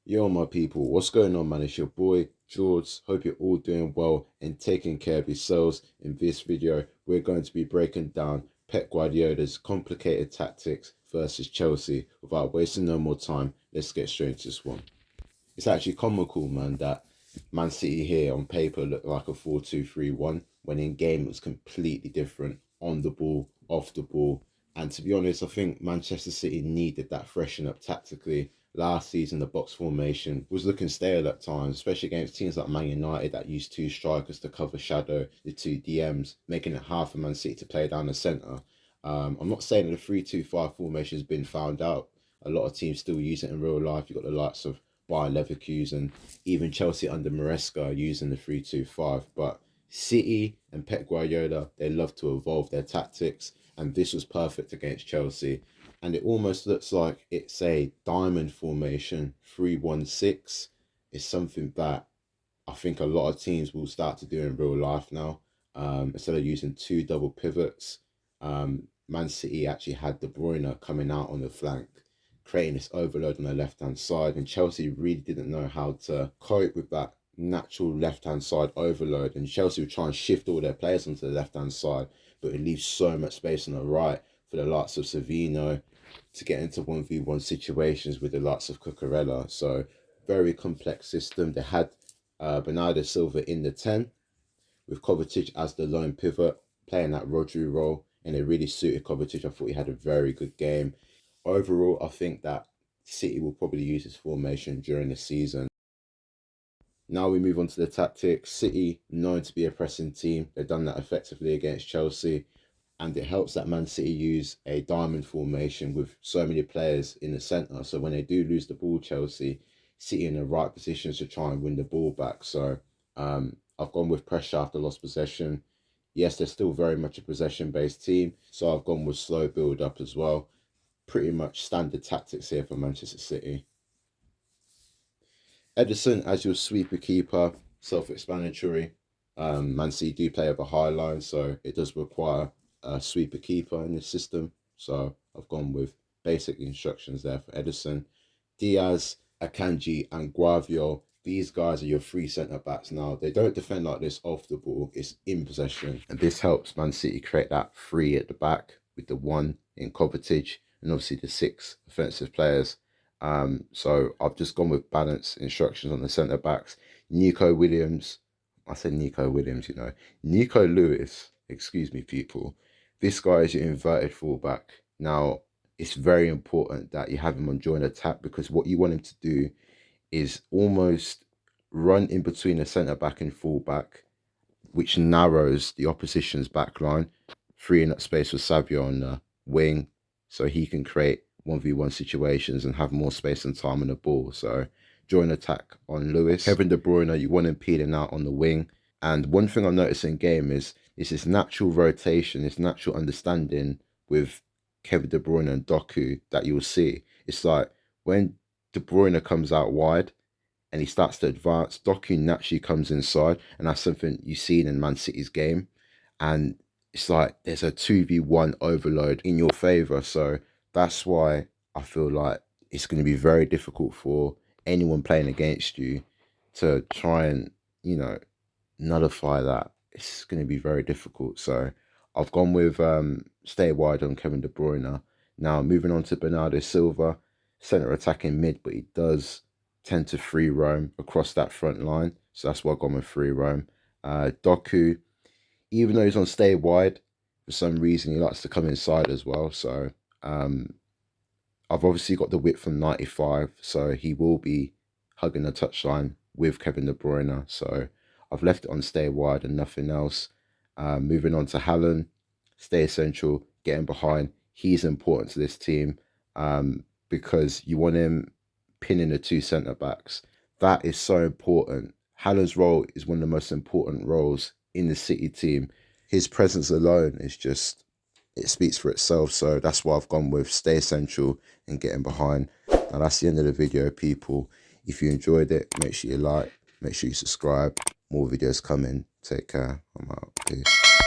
Yo, my people, what's going on, man? It's your boy George. Hope you're all doing well and taking care of yourselves. In this video, we're going to be breaking down Pep Guardiola's complicated tactics versus Chelsea. Without wasting no more time, let's get straight into this one. It's actually comical, man, that Man City here on paper looked like a 4-2-3-1 when in game it was completely different on the ball, off the ball. And to be honest, I think Manchester City needed that freshen up tactically. Last season, the box formation was looking stale at times, especially against teams like Man United that used two strikers to cover shadow the two DMs, making it hard for Man City to play down the centre. I'm not saying that the 3-2-5 formation has been found out. A lot of teams still use it in real life. You've got the likes of Bayer Leverkusen, even Chelsea under Maresca using the 3-2-5. But City and Pep Guardiola, they love to evolve their tactics, and this was perfect against Chelsea. And it almost looks like it's a diamond formation, 3-1-6. It's something that I think a lot of teams will start to do in real life now. Instead of using two double pivots, Man City actually had De Bruyne coming out on the flank, creating this overload on the left-hand side. And Chelsea really didn't know how to cope with that natural left-hand side overload. And Chelsea would try and shift all their players onto the left-hand side, but it leaves so much space on the right for the likes of Savino to get into 1v1 situations with the likes of Cucurella. So very complex system. They had Bernardo Silva in the 10 with Kovacic as the lone pivot, playing that Rodri role, and it really suited Kovacic. I thought he had a very good game. Overall, I think that City will probably use this formation during the season. Now we move on to the tactics. City, known to be a pressing team, they've done that effectively against Chelsea, and it helps that Man City use a diamond formation with so many players in the centre. So when they do lose the ball, Chelsea, City in the right positions to try and win the ball back. So I've gone with pressure after lost possession. Yes, they're still very much a possession-based team, so I've gone with slow build-up as well. Pretty much standard tactics here for Manchester City. Edison as your sweeper keeper, self-explanatory. Man City do play over high line, so it does require a sweeper keeper in this system. So I've gone with basic instructions there for Edison. Diaz, Akanji, and Guardiola. These guys are your three centre backs now. They don't defend like this off the ball, it's in possession. And this helps Man City create that three at the back with the one in Kovacic and obviously the six offensive players. So I've just gone with balanced instructions on the centre backs. Nico Williams, I said Nico Williams, you know. Nico Lewis, excuse me, people. This guy is your inverted fullback. Now, it's very important that you have him on joint attack because what you want him to do is almost run in between the centre back and fullback, which narrows the opposition's back line, freeing up space for Savio on the wing so he can create 1v1 situations and have more space and time on the ball. So joint attack on Lewis. Kevin De Bruyne, you want him peeling out on the wing. And one thing I've noticed in game is this natural rotation, this natural understanding with Kevin De Bruyne and Doku that you'll see. It's like when De Bruyne comes out wide and he starts to advance, Doku naturally comes inside, and that's something you've seen in Man City's game. And it's like there's a 2v1 overload in your favour. So that's why I feel like it's going to be very difficult for anyone playing against you to try and, you know, nullify that. It's going to be very difficult. So I've gone with stay wide on Kevin De Bruyne. Now moving on to Bernardo Silva, centre attacking mid, but he does tend to free roam across that front line. So that's why I've gone with free roam. Doku, even though he's on stay wide, for some reason he likes to come inside as well. So I've obviously got the width from 95, so he will be hugging the touchline with Kevin De Bruyne. So I've left it on stay wide and nothing else. Moving on to Haaland, stay central, getting behind. He's important to this team because you want him pinning the two centre backs. That is so important. Haaland's role is one of the most important roles in the City team. His presence alone is just, it speaks for itself. So that's why I've gone with stay central and getting behind. Now that's the end of the video, people. If you enjoyed it, make sure you like, make sure you subscribe. More videos coming. Take care. I'm out. Peace.